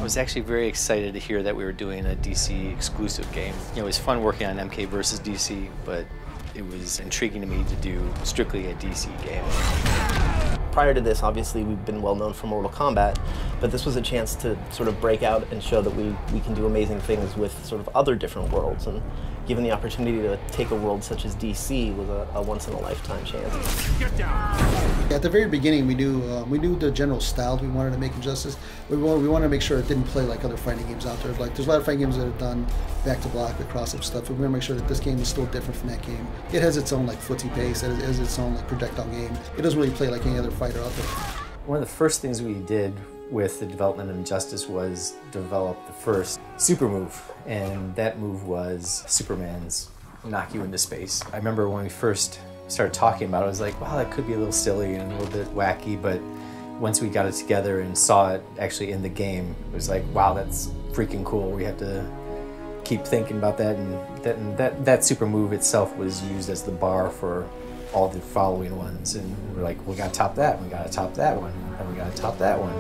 was actually very excited to hear that we were doing a DC exclusive game. You know, it was fun working on MK versus DC, but it was intriguing to me to do strictly a DC game. Prior to this, obviously, we've been well known for Mortal Kombat, but this was a chance to sort of break out and show that we can do amazing things with sort of other different worlds. And given the opportunity to take a world such as DC was a once-in-a-lifetime chance. Get down! At the very beginning, we knew the general style we wanted to make Injustice. We wanted to make sure it didn't play like other fighting games out there. Like, there's a lot of fighting games that are done back to block with cross-up stuff, and we want to make sure that this game is still different from that game. It has its own like footsie pace, it has its own like projectile game. It doesn't really play like any other fighter out there. One of the first things we did with the development of Injustice was develop the first super move, and that move was Superman's knock you into space. I remember when we first started talking about it, I was like, wow, that could be a little silly and a little bit wacky, but once we got it together and saw it actually in the game, it was like, wow, that's freaking cool. We have to keep thinking about that, and that super move itself was used as the bar for all the following ones, and we're like, we gotta top that, we gotta top that one, and we gotta top that one.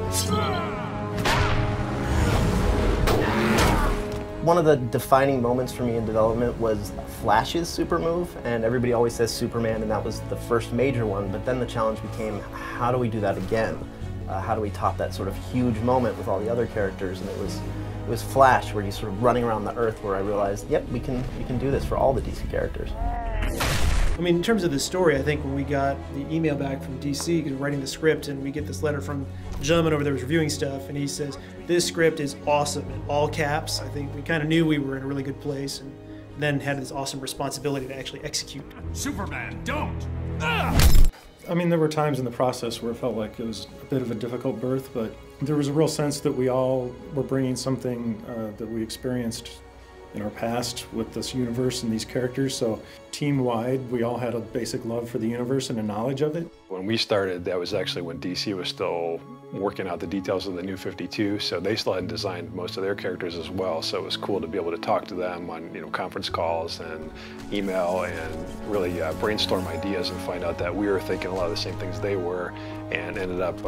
One of the defining moments for me in development was Flash's super move, and everybody always says Superman, and that was the first major one, but then the challenge became, how do we do that again? How do we top that sort of huge moment with all the other characters? And it was Flash, where he's sort of running around the Earth, where I realized, yep, we can do this for all the DC characters. I mean, in terms of the story, I think when we got the email back from DC, because we're writing the script, and we get this letter from the gentleman over there who's reviewing stuff, and he says, this script is awesome, in all caps. I think we kind of knew we were in a really good place, and then had this awesome responsibility to actually execute. Superman, don't! I mean, there were times in the process where it felt like it was a bit of a difficult birth, but there was a real sense that we all were bringing something that we experienced in our past with this universe and these characters. So team-wide, we all had a basic love for the universe and a knowledge of it. When we started, that was actually when DC was still working out the details of the New 52, so they still hadn't designed most of their characters as well, so it was cool to be able to talk to them on conference calls and email and really brainstorm ideas and find out that we were thinking a lot of the same things they were, and ended up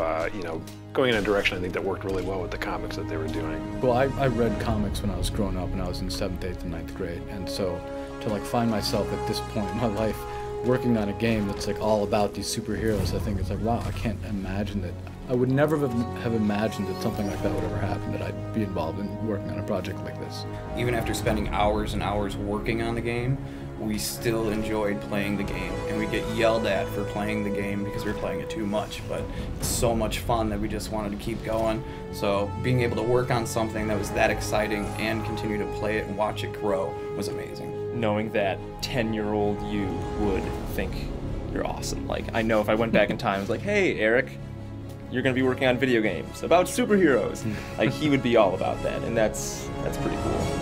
going in a direction I think that worked really well with the comics that they were doing. Well, I read comics when I was growing up, and I was in 7th, 8th, and 9th grade, and so to like find myself at this point in my life working on a game that's like all about these superheroes, I think it's like, wow, I can't imagine that. I would never have imagined that something like that would ever happen, that I'd be involved in working on a project like this. Even after spending hours and hours working on the game, we still enjoyed playing the game, and we get yelled at for playing the game because we were playing it too much, but it's so much fun that we just wanted to keep going. So being able to work on something that was that exciting and continue to play it and watch it grow was amazing. Knowing that 10-year-old you would think you're awesome. Like, I know if I went back in time, I was like, hey, Eric, you're gonna be working on video games about superheroes. Like, he would be all about that, and that's pretty cool.